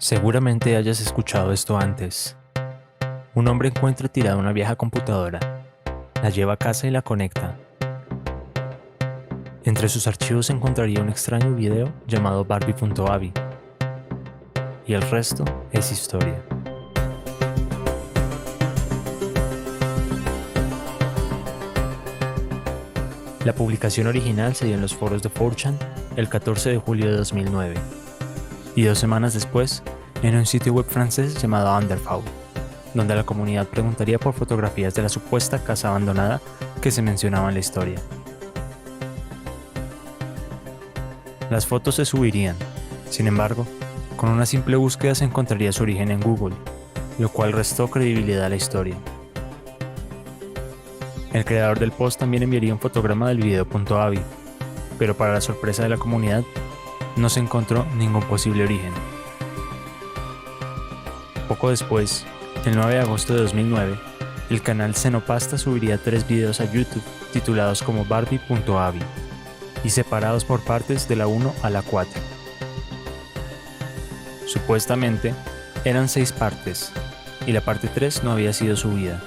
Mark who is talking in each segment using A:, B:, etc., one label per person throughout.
A: Seguramente hayas escuchado esto antes. Un hombre encuentra tirada una vieja computadora, la lleva a casa y la conecta. Entre sus archivos encontraría un extraño video llamado Barbie.avi. Y el resto es historia. La publicación original se dio en los foros de 4chan el 14 de julio de 2009, y 2 semanas después, en un sitio web francés llamado Underfall, donde la comunidad preguntaría por fotografías de la supuesta casa abandonada que se mencionaba en la historia. Las fotos se subirían, sin embargo, con una simple búsqueda se encontraría su origen en Google, lo cual restó credibilidad a la historia. El creador del post también enviaría un fotograma del video.avi, pero para la sorpresa de la comunidad, no se encontró ningún posible origen. Poco después, el 9 de agosto de 2009, el canal Xenopasta subiría 3 videos a YouTube titulados como Barbie.avi y separados por partes de la 1 a la 4. Supuestamente, eran 6 partes, y la parte 3 no había sido subida.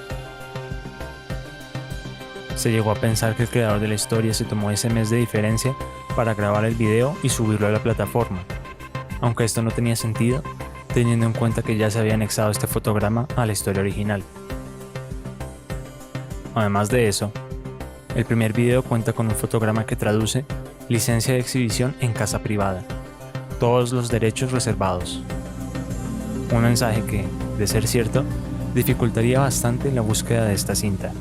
A: Se llegó a pensar que el creador de la historia se tomó ese mes de diferencia para grabar el video y subirlo a la plataforma, aunque esto no tenía sentido, teniendo en cuenta que ya se había anexado este fotograma a la historia original. Además de eso, el primer video cuenta con un fotograma que traduce licencia de exhibición en casa privada, todos los derechos reservados. Un mensaje que, de ser cierto, dificultaría bastante la búsqueda de esta cinta.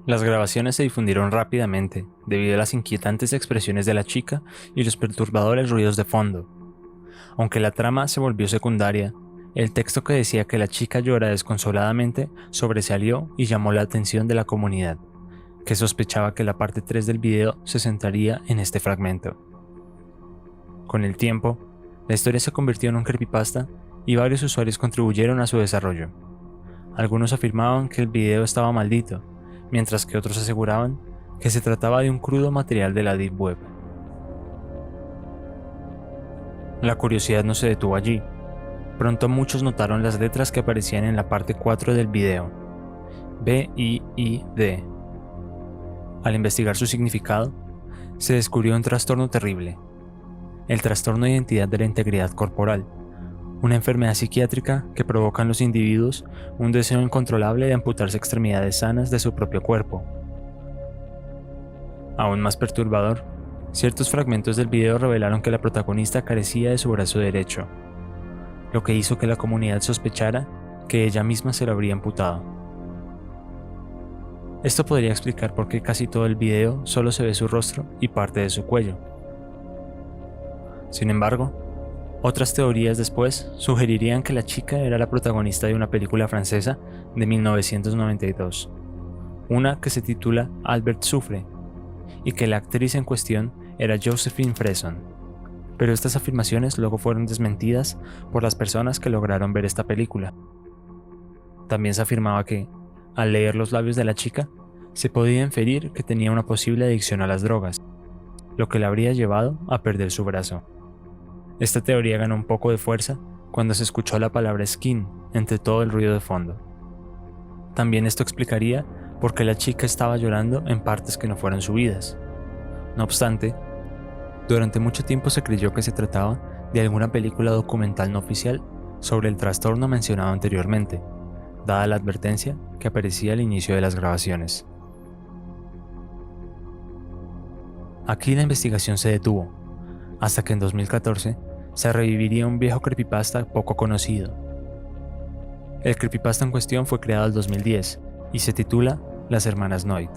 A: Las grabaciones se difundieron rápidamente debido a las inquietantes expresiones de la chica y los perturbadores ruidos de fondo. Aunque la trama se volvió secundaria, el texto que decía que la chica llora desconsoladamente sobresalió y llamó la atención de la comunidad, que sospechaba que la parte 3 del video se centraría en este fragmento. Con el tiempo, la historia se convirtió en un creepypasta y varios usuarios contribuyeron a su desarrollo. Algunos afirmaban que el video estaba maldito, mientras que otros aseguraban que se trataba de un crudo material de la Deep Web. La curiosidad no se detuvo allí. Pronto muchos notaron las letras que aparecían en la parte 4 del video, BIID. Al investigar su significado, se descubrió un trastorno terrible, el trastorno de identidad de la integridad corporal, una enfermedad psiquiátrica que provoca en los individuos un deseo incontrolable de amputarse extremidades sanas de su propio cuerpo. Aún más perturbador, ciertos fragmentos del video revelaron que la protagonista carecía de su brazo derecho, lo que hizo que la comunidad sospechara que ella misma se lo habría amputado. Esto podría explicar por qué casi todo el video solo se ve su rostro y parte de su cuello. Sin embargo, otras teorías después sugerirían que la chica era la protagonista de una película francesa de 1992, una que se titula Albert Sufre, y que la actriz en cuestión era Joséphine Fresson. Pero estas afirmaciones luego fueron desmentidas por las personas que lograron ver esta película. También se afirmaba que, al leer los labios de la chica, se podía inferir que tenía una posible adicción a las drogas, lo que la habría llevado a perder su brazo. Esta teoría ganó un poco de fuerza cuando se escuchó la palabra skin entre todo el ruido de fondo. También esto explicaría por qué la chica estaba llorando en partes que no fueron subidas. No obstante, durante mucho tiempo se creyó que se trataba de alguna película documental no oficial sobre el trastorno mencionado anteriormente, dada la advertencia que aparecía al inicio de las grabaciones. Aquí la investigación se detuvo, hasta que en 2014 se reviviría un viejo creepypasta poco conocido. El creepypasta en cuestión fue creado en 2010 y se titula Las Hermanas Noit.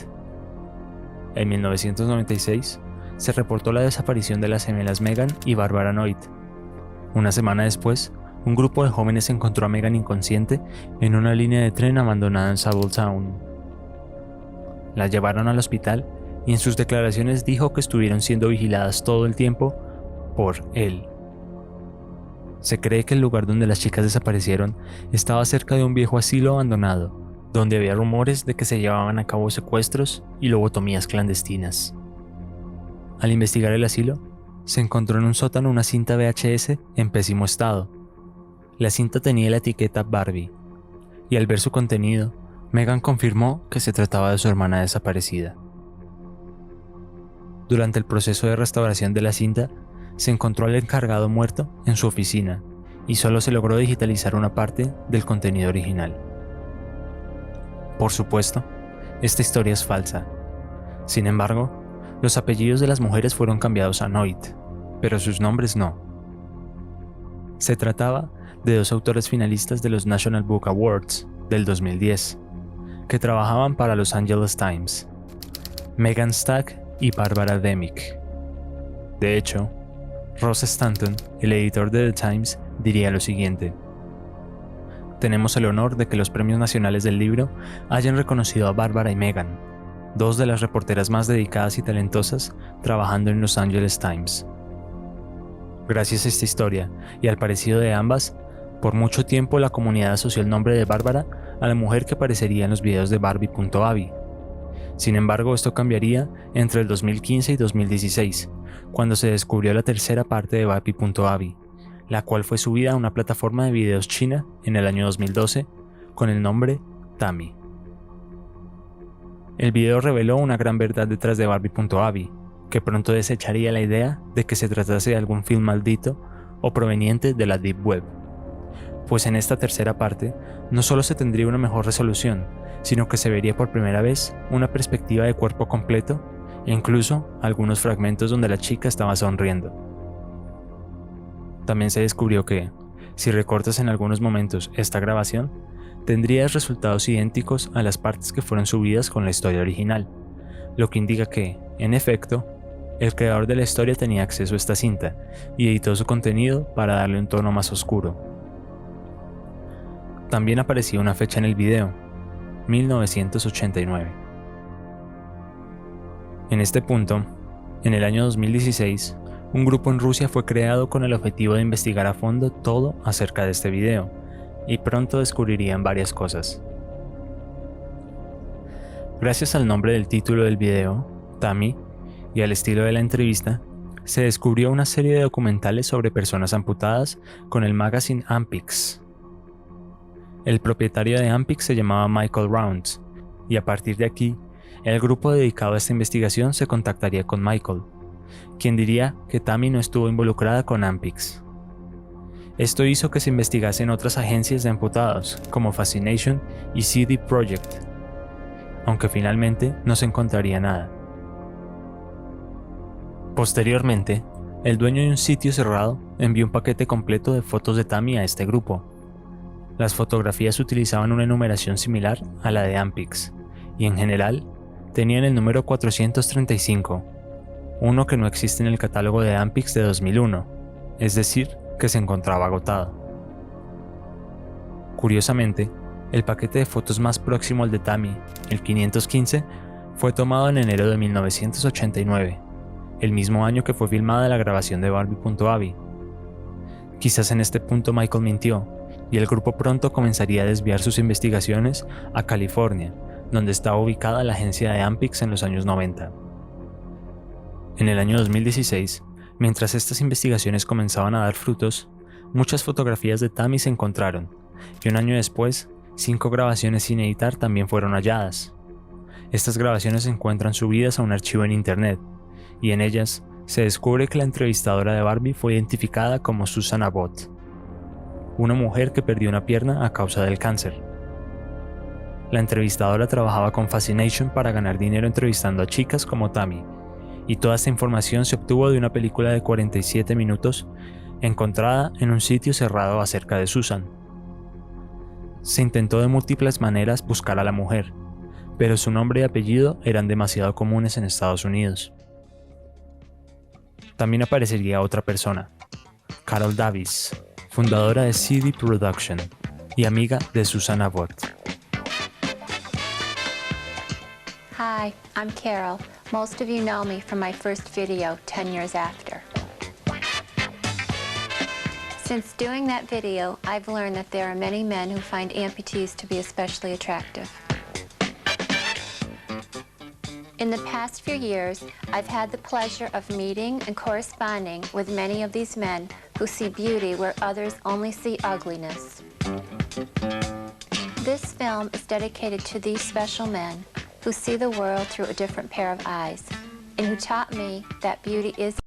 A: En 1996 se reportó la desaparición de las gemelas Megan y Barbara Noit. Una semana después, un grupo de jóvenes encontró a Megan inconsciente en una línea de tren abandonada en Sable Town. La llevaron al hospital y en sus declaraciones dijo que estuvieron siendo vigiladas todo el tiempo por él. Se cree que el lugar donde las chicas desaparecieron estaba cerca de un viejo asilo abandonado, donde había rumores de que se llevaban a cabo secuestros y lobotomías clandestinas. Al investigar el asilo, se encontró en un sótano una cinta VHS en pésimo estado. La cinta tenía la etiqueta Barbie, y al ver su contenido, Megan confirmó que se trataba de su hermana desaparecida. Durante el proceso de restauración de la cinta, se encontró al encargado muerto en su oficina y solo se logró digitalizar una parte del contenido original. Por supuesto, esta historia es falsa. Sin embargo, los apellidos de las mujeres fueron cambiados a Noit, pero sus nombres no. Se trataba de dos autores finalistas de los National Book Awards del 2010, que trabajaban para Los Angeles Times, Megan Stack y Barbara Demick. De hecho, Ross Stanton, el editor de The Times, diría lo siguiente: tenemos el honor de que los premios nacionales del libro hayan reconocido a Barbara y Megan, dos de las reporteras más dedicadas y talentosas trabajando en Los Angeles Times. Gracias a esta historia y al parecido de ambas, por mucho tiempo la comunidad asoció el nombre de Bárbara a la mujer que aparecería en los videos de Barbie.avi. Sin embargo, esto cambiaría entre el 2015 y 2016, cuando se descubrió la tercera parte de Barbie.avi, la cual fue subida a una plataforma de videos china en el año 2012 con el nombre Tammy. El video reveló una gran verdad detrás de Barbie.avi, que pronto desecharía la idea de que se tratase de algún film maldito o proveniente de la Deep Web. Pues en esta tercera parte no solo se tendría una mejor resolución, sino que se vería por primera vez una perspectiva de cuerpo completo e incluso algunos fragmentos donde la chica estaba sonriendo. También se descubrió que, si recortas en algunos momentos esta grabación, tendrías resultados idénticos a las partes que fueron subidas con la historia original, lo que indica que, en efecto, el creador de la historia tenía acceso a esta cinta y editó su contenido para darle un tono más oscuro. También aparecía una fecha en el video, 1989. En este punto, en el año 2016, un grupo en Rusia fue creado con el objetivo de investigar a fondo todo acerca de este video, y pronto descubrirían varias cosas. Gracias al nombre del título del video, Tammy, y al estilo de la entrevista, se descubrió una serie de documentales sobre personas amputadas con el magazine Ampix. El propietario de Ampix se llamaba Michael Rounds, y a partir de aquí, el grupo dedicado a esta investigación se contactaría con Michael, quien diría que Tammy no estuvo involucrada con Ampix. Esto hizo que se investigasen otras agencias de amputados, como Fascination y CD Projekt, aunque finalmente no se encontraría nada. Posteriormente, el dueño de un sitio cerrado envió un paquete completo de fotos de Tammy a este grupo. Las fotografías utilizaban una enumeración similar a la de Ampix, y en general tenían el número 435, uno que no existe en el catálogo de Ampix de 2001, es decir, que se encontraba agotado. Curiosamente, el paquete de fotos más próximo al de Tammy, el 515, fue tomado en enero de 1989, el mismo año que fue filmada la grabación de Barbie.avi. Quizás en este punto Michael mintió, y el grupo pronto comenzaría a desviar sus investigaciones a California, donde estaba ubicada la agencia de Ampix en los años 90. En el año 2016, mientras estas investigaciones comenzaban a dar frutos, muchas fotografías de Tammy se encontraron, y un año después, 5 grabaciones sin editar también fueron halladas. Estas grabaciones se encuentran subidas a un archivo en internet, y en ellas se descubre que la entrevistadora de Barbie fue identificada como Susan Abbott, una mujer que perdió una pierna a causa del cáncer. La entrevistadora trabajaba con Fascination para ganar dinero entrevistando a chicas como Tammy, y toda esta información se obtuvo de una película de 47 minutos encontrada en un sitio cerrado acerca de Susan. Se intentó de múltiples maneras buscar a la mujer, pero su nombre y apellido eran demasiado comunes en Estados Unidos. También aparecería otra persona, Carol Davis, fundadora de CD Production y amiga de Susan Abbott.
B: Hi, I'm Carol. Most of you know me from my first video, 10 years after. Since doing that video, I've learned that there are many men who find amputees to be especially attractive. In the past few years, I've had the pleasure of meeting and corresponding with many of these men who see beauty where others only see ugliness. This film is dedicated to these special men who see the world through a different pair of eyes and who taught me that beauty is.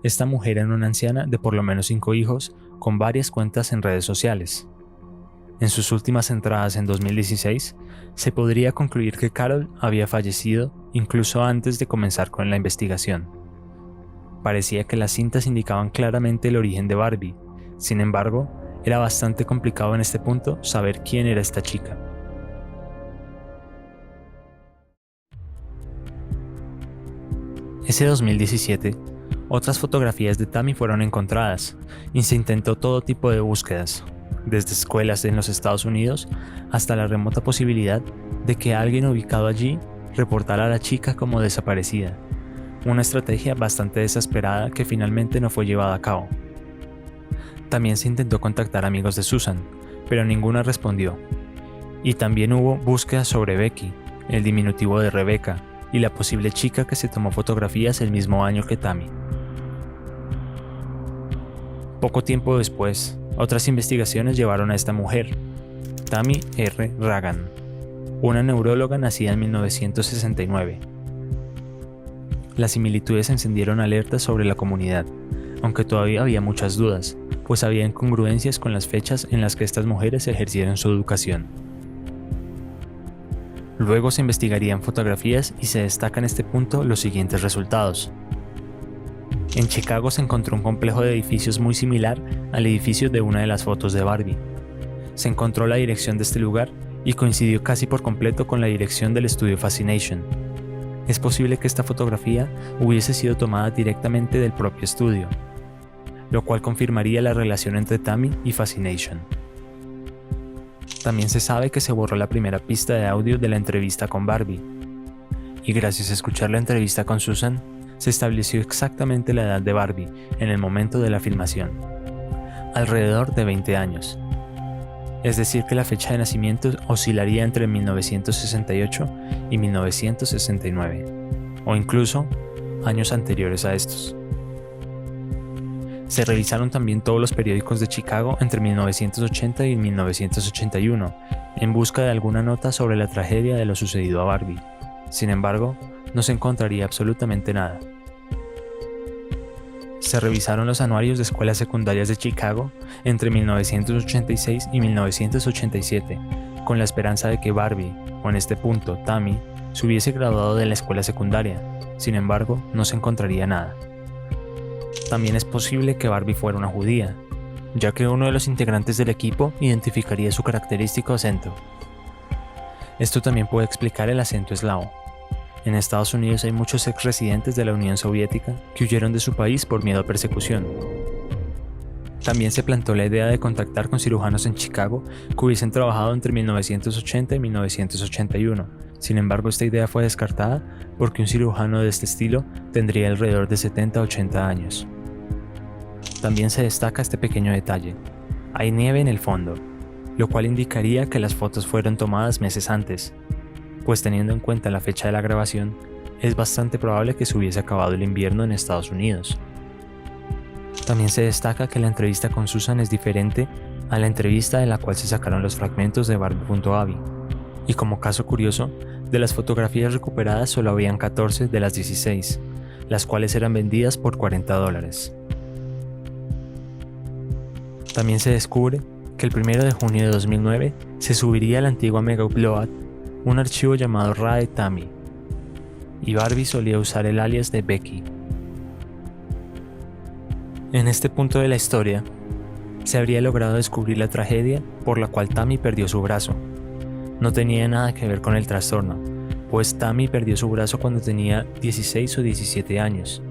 A: Esta mujer era una anciana de por lo menos 5 hijos con varias cuentas en redes sociales. En sus últimas entradas en 2016, se podría concluir que Carol había fallecido incluso antes de comenzar con la investigación. Parecía que las cintas indicaban claramente el origen de Barbie, sin embargo, era bastante complicado en este punto saber quién era esta chica. Ese 2017, otras fotografías de Tammy fueron encontradas y se intentó todo tipo de búsquedas, desde escuelas en los Estados Unidos hasta la remota posibilidad de que alguien ubicado allí reportara a la chica como desaparecida, una estrategia bastante desesperada que finalmente no fue llevada a cabo. También se intentó contactar amigos de Susan, pero ninguno respondió, y también hubo búsquedas sobre Becky, el diminutivo de Rebecca, y la posible chica que se tomó fotografías el mismo año que Tammy. Poco tiempo después, otras investigaciones llevaron a esta mujer, Tammy R. Ragan, una neuróloga nacida en 1969. Las similitudes encendieron alertas sobre la comunidad, aunque todavía había muchas dudas, pues había incongruencias con las fechas en las que estas mujeres ejercieron su educación. Luego se investigarían fotografías y se destacan en este punto los siguientes resultados. En Chicago se encontró un complejo de edificios muy similar al edificio de una de las fotos de Barbie. Se encontró la dirección de este lugar y coincidió casi por completo con la dirección del estudio Fascination. Es posible que esta fotografía hubiese sido tomada directamente del propio estudio, lo cual confirmaría la relación entre Tammy y Fascination. También se sabe que se borró la primera pista de audio de la entrevista con Barbie, y gracias a escuchar la entrevista con Susan, se estableció exactamente la edad de Barbie en el momento de la filmación, alrededor de 20 años. Es decir que la fecha de nacimiento oscilaría entre 1968 y 1969, o incluso años anteriores a estos. Se revisaron también todos los periódicos de Chicago entre 1980 y 1981, en busca de alguna nota sobre la tragedia de lo sucedido a Barbie. Sin embargo, no se encontraría absolutamente nada. Se revisaron los anuarios de escuelas secundarias de Chicago entre 1986 y 1987, con la esperanza de que Barbie, o en este punto Tammy, se hubiese graduado de la escuela secundaria. Sin embargo, no se encontraría nada. También es posible que Barbie fuera una judía, ya que uno de los integrantes del equipo identificaría su característico acento. Esto también puede explicar el acento eslavo. En Estados Unidos hay muchos ex-residentes de la Unión Soviética que huyeron de su país por miedo a persecución. También se planteó la idea de contactar con cirujanos en Chicago que hubiesen trabajado entre 1980 y 1981. Sin embargo, esta idea fue descartada porque un cirujano de este estilo tendría alrededor de 70 a 80 años. También se destaca este pequeño detalle. Hay nieve en el fondo, lo cual indicaría que las fotos fueron tomadas meses antes, pues teniendo en cuenta la fecha de la grabación, es bastante probable que se hubiese acabado el invierno en Estados Unidos. También se destaca que la entrevista con Susan es diferente a la entrevista de la cual se sacaron los fragmentos de Barbie.avi. Y como caso curioso, de las fotografías recuperadas solo habían 14 de las 16, las cuales eran vendidas por $40. También se descubre que el 1 de junio de 2009 se subiría a la antigua Mega Upload un archivo llamado Rae Tammy, y Barbie solía usar el alias de Becky. En este punto de la historia, se habría logrado descubrir la tragedia por la cual Tammy perdió su brazo. No tenía nada que ver con el trastorno, pues Tammy perdió su brazo cuando tenía 16 o 17 años.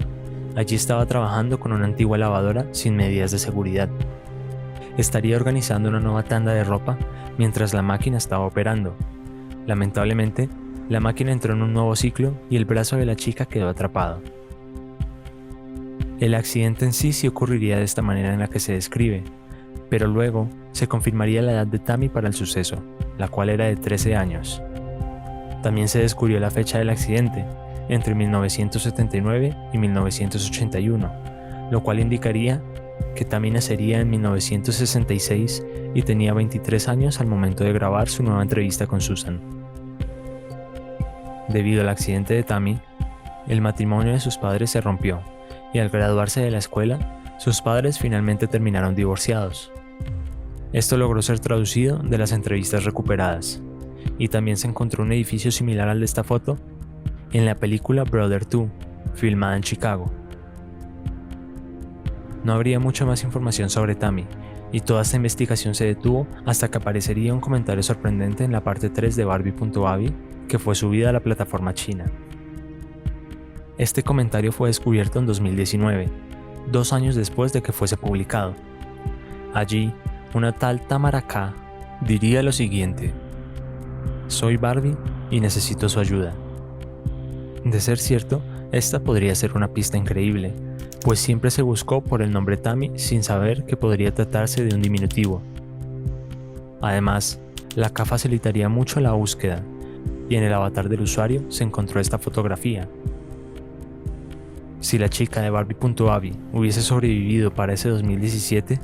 A: Allí estaba trabajando con una antigua lavadora sin medidas de seguridad. Estaría organizando una nueva tanda de ropa mientras la máquina estaba operando. Lamentablemente, la máquina entró en un nuevo ciclo y el brazo de la chica quedó atrapado. El accidente en sí ocurriría de esta manera en la que se describe, pero luego se confirmaría la edad de Tammy para el suceso, la cual era de 13 años. También se descubrió la fecha del accidente, entre 1979 y 1981, lo cual indicaría que Tammy nacería en 1966 y tenía 23 años al momento de grabar su nueva entrevista con Susan. Debido al accidente de Tammy, el matrimonio de sus padres se rompió y al graduarse de la escuela, sus padres finalmente terminaron divorciados. Esto logró ser traducido de las entrevistas recuperadas, y también se encontró un edificio similar al de esta foto en la película Brother 2, filmada en Chicago. No habría mucha más información sobre Tammy, y toda esta investigación se detuvo hasta que aparecería un comentario sorprendente en la parte 3 de Barbie.avi, que fue subida a la plataforma china. Este comentario fue descubierto en 2019, 2 años después de que fuese publicado. Allí, una tal Tamara K. diría lo siguiente: "Soy Barbie y necesito su ayuda". De ser cierto, esta podría ser una pista increíble, pues siempre se buscó por el nombre Tammy sin saber que podría tratarse de un diminutivo. Además, la K facilitaría mucho la búsqueda, y en el avatar del usuario se encontró esta fotografía. Si la chica de Barbie.avi hubiese sobrevivido para ese 2017,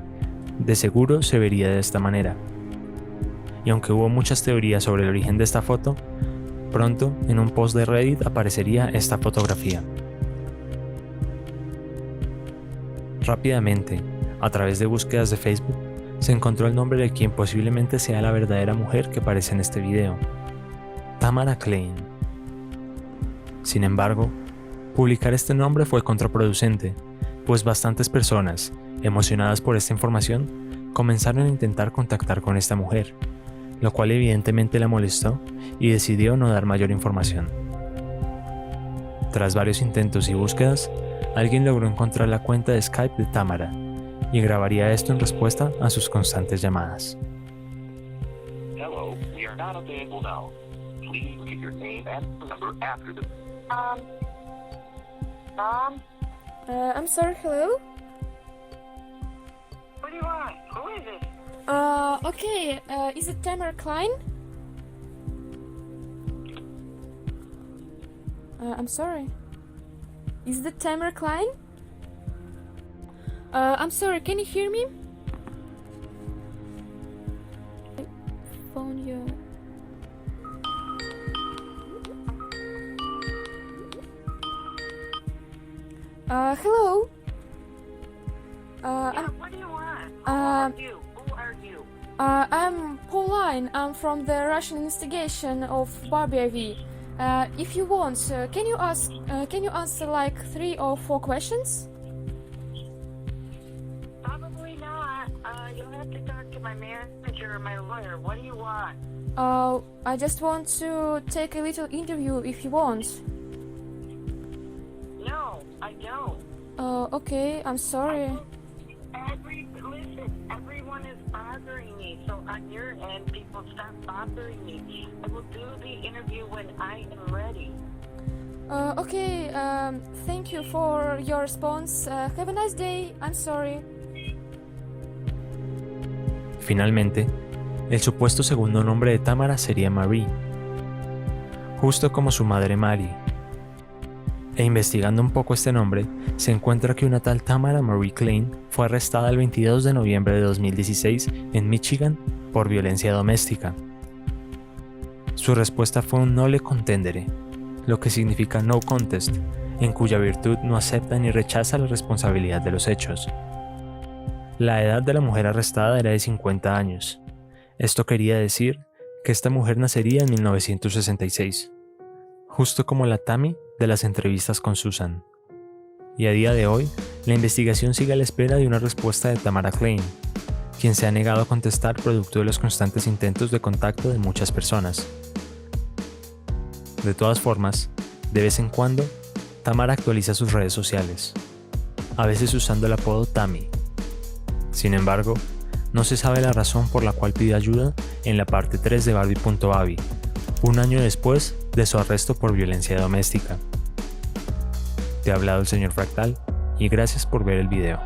A: de seguro se vería de esta manera. Y aunque hubo muchas teorías sobre el origen de esta foto, pronto en un post de Reddit aparecería esta fotografía. Rápidamente, a través de búsquedas de Facebook, se encontró el nombre de quien posiblemente sea la verdadera mujer que aparece en este video: Tamara Klein. Sin embargo, publicar este nombre fue contraproducente, pues bastantes personas, emocionadas por esta información, comenzaron a intentar contactar con esta mujer, lo cual evidentemente la molestó y decidió no dar mayor información. Tras varios intentos y búsquedas, alguien logró encontrar la cuenta de Skype de Tamara y grabaría esto en respuesta a sus constantes llamadas.
C: Hello, we are not available now. Please leave your name and number after the...
D: I'm sorry, hello?
C: What do you want? Who is it?
D: Okay, is it Tamara Klein? I'm sorry. Is that Tamara Klein? I'm sorry, can you hear me? Phone you. Hello?
C: What do you want? Who are you? Who are you?
D: I'm Pauline. I'm from the Russian investigation of Barbie. If you want, can you answer like 3 or 4 questions?
C: Probably not. You'll have to talk to my manager or my lawyer. What do you want?
D: I just want to take a little interview if you want.
C: No, I don't.
D: Okay, I'm sorry.
C: Listen, everyone is bothering me, so on your end, people stop bothering me. I will do the interview when I am ready.
D: Okay, thank you for your response. Have a nice day. I'm sorry.
A: Finalmente, el supuesto segundo nombre de Tamara sería Marie, justo como su madre Mary. E investigando un poco este nombre, se encuentra que una tal Tamara Marie Klein fue arrestada el 22 de noviembre de 2016 en Michigan por violencia doméstica. Su respuesta fue un nole contendere, lo que significa no contest, en cuya virtud no acepta ni rechaza la responsabilidad de los hechos. La edad de la mujer arrestada era de 50 años. Esto quería decir que esta mujer nacería en 1966, justo como la Tammy de las entrevistas con Susan. Y a día de hoy, la investigación sigue a la espera de una respuesta de Tamara Klein, quien se ha negado a contestar producto de los constantes intentos de contacto de muchas personas. De todas formas, de vez en cuando, Tamara actualiza sus redes sociales, a veces usando el apodo Tammy. Sin embargo, no se sabe la razón por la cual pidió ayuda en la parte 3 de Barbie.avi, un año después de su arresto por violencia doméstica. Te ha hablado el señor Fractal y gracias por ver el video.